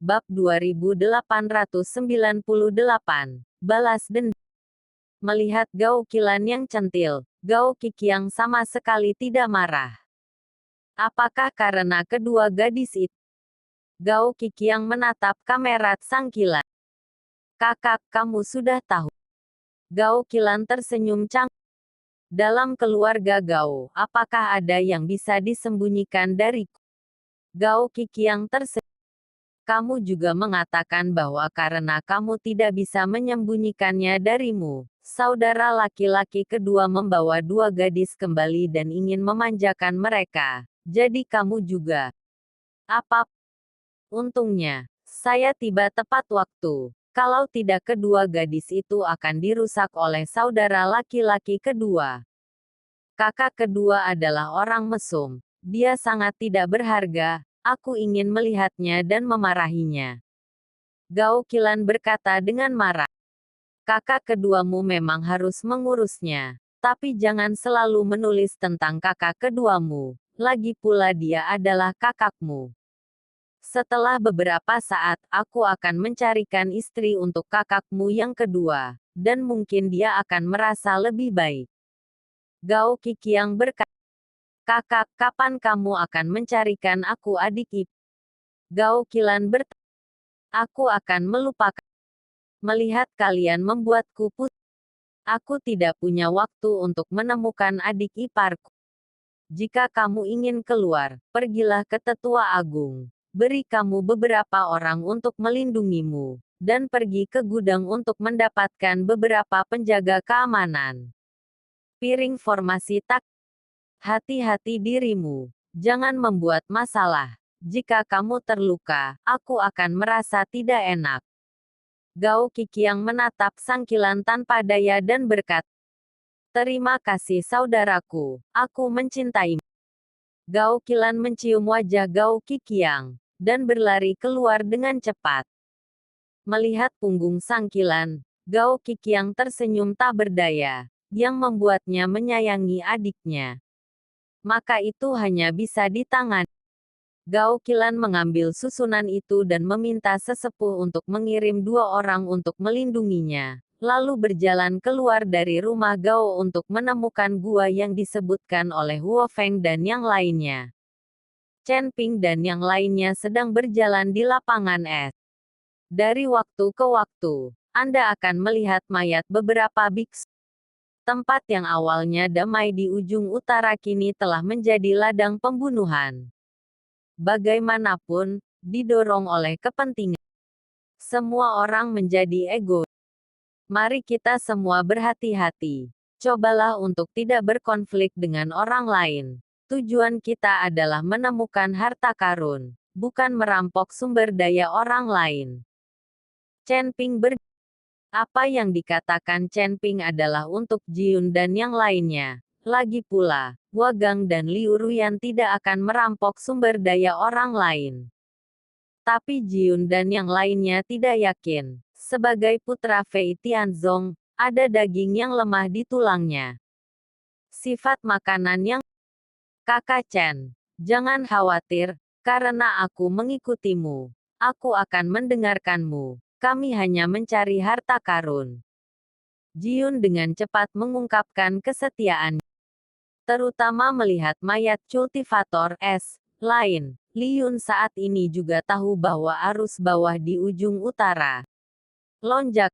Bab 2898. Balas dendam. Melihat Gao Qilan yang centil, Gao Qiqiang sama sekali tidak marah. Apakah karena kedua gadis itu? Gao Qiqiang menatap kamera sang Qilan. Kakak, kamu sudah tahu. Gao Qilan tersenyum canggung. Dalam keluarga Gao, apakah ada yang bisa disembunyikan dariku? Gao Qiqiang tersenyum. Kamu juga mengatakan bahwa karena kamu tidak bisa menyembunyikannya darimu, saudara laki-laki kedua membawa dua gadis kembali dan ingin memanjakan mereka. Jadi kamu juga. Apa? Untungnya, saya tiba tepat waktu. Kalau tidak kedua gadis itu akan dirusak oleh saudara laki-laki kedua. Kakak kedua adalah orang mesum. Dia sangat tidak berharga. Aku ingin melihatnya dan memarahinya. Gao Qilan berkata dengan marah. Kakak keduamu memang harus mengurusnya. Tapi jangan selalu menulis tentang kakak keduamu. Lagi pula dia adalah kakakmu. Setelah beberapa saat, aku akan mencarikan istri untuk kakakmu yang kedua. Dan mungkin dia akan merasa lebih baik. Gao Qiqiang berkata. Kakak, kapan kamu akan mencarikan aku adik ipar? Gao Qilan bertanya. Aku akan melupakan. Melihat kalian membuatku pusing. Aku tidak punya waktu untuk menemukan adik iparku. Jika kamu ingin keluar, pergilah ke Tetua Agung. Beri kamu beberapa orang untuk melindungimu. Dan pergi ke gudang untuk mendapatkan beberapa penjaga keamanan. Piring formasi tak. Hati-hati dirimu. Jangan membuat masalah. Jika kamu terluka, aku akan merasa tidak enak. Gao Qiqiang menatap sang Qilan tanpa daya dan berkata, terima kasih saudaraku, aku mencintaimu. Gao Qilan mencium wajah Gao Qiqiang, dan berlari keluar dengan cepat. Melihat punggung sang Qilan, Gao Qiqiang tersenyum tak berdaya, yang membuatnya menyayangi adiknya. Maka itu hanya bisa ditangani. Gao Qilan mengambil susunan itu dan meminta sesepuh untuk mengirim dua orang untuk melindunginya, lalu berjalan keluar dari rumah Gao untuk menemukan gua yang disebutkan oleh Huo Feng dan yang lainnya. Chen Ping dan yang lainnya sedang berjalan di lapangan es. Dari waktu ke waktu, Anda akan melihat mayat beberapa biksu. Tempat yang awalnya damai di ujung utara kini telah menjadi ladang pembunuhan. Bagaimanapun, didorong oleh kepentingan. Semua orang menjadi egois. Mari kita semua berhati-hati. Cobalah untuk tidak berkonflik dengan orang lain. Tujuan kita adalah menemukan harta karun, bukan merampok sumber daya orang lain. Chen Ping Apa yang dikatakan Chen Ping adalah untuk Jiun dan yang lainnya. Lagi pula, Wagang dan Liu Ruyan tidak akan merampok sumber daya orang lain. Tapi Jiun dan yang lainnya tidak yakin. Sebagai putra Fei Tianzong, ada daging yang lemah di tulangnya. Sifat makanan yang... Kakak Chen, jangan khawatir, karena aku mengikutimu. Aku akan mendengarkanmu. Kami hanya mencari harta karun. Jiun dengan cepat mengungkapkan kesetiaan. Terutama melihat mayat kultivator es lain. Liun saat ini juga tahu bahwa arus bawah di ujung utara lonjak.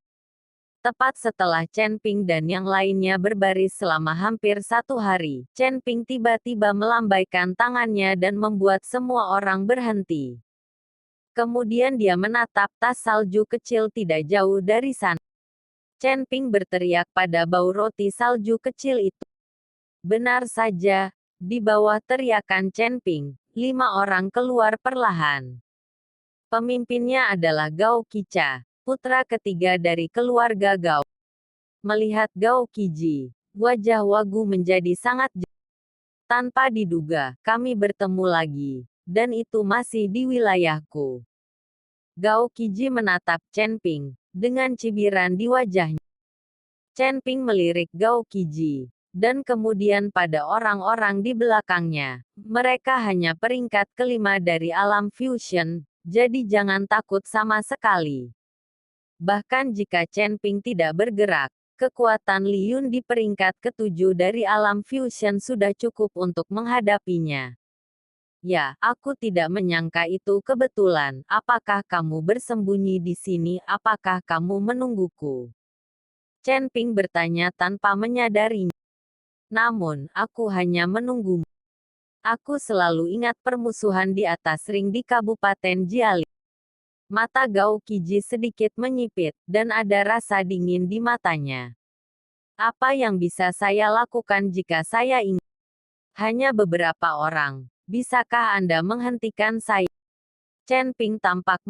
Tepat setelah Chen Ping dan yang lainnya berbaris selama hampir 1 hari, Chen Ping tiba-tiba melambaikan tangannya dan membuat semua orang berhenti. Kemudian dia menatap tas salju kecil tidak jauh dari sana. Chen Ping berteriak pada bau roti salju kecil itu. Benar saja, di bawah teriakan Chen Ping, 5 orang keluar perlahan. Pemimpinnya adalah Gao Qicha, putra ketiga dari keluarga Gao. Melihat Gao Qiji, wajah Wagu menjadi sangat tanpa diduga, kami bertemu lagi, dan itu masih di wilayahku. Gao Qiji menatap Chen Ping, dengan cibiran di wajahnya. Chen Ping melirik Gao Qiji, dan kemudian pada orang-orang di belakangnya. Mereka hanya peringkat kelima dari alam fusion, Jadi jangan takut sama sekali. Bahkan jika Chen Ping tidak bergerak, kekuatan Li Yun di peringkat ketujuh dari alam fusion sudah cukup untuk menghadapinya. Ya, aku tidak menyangka itu kebetulan. Apakah kamu bersembunyi di sini? Apakah kamu menungguku? Chen Ping bertanya tanpa menyadarinya. Namun, aku hanya menunggumu. Aku selalu ingat permusuhan di atas ring di Kabupaten Jiali. Mata Gao Qiji sedikit menyipit, dan ada rasa dingin di matanya. Apa yang bisa saya lakukan jika saya ingin? Hanya beberapa orang. Bisakah Anda menghentikan saya? Chen Ping tampak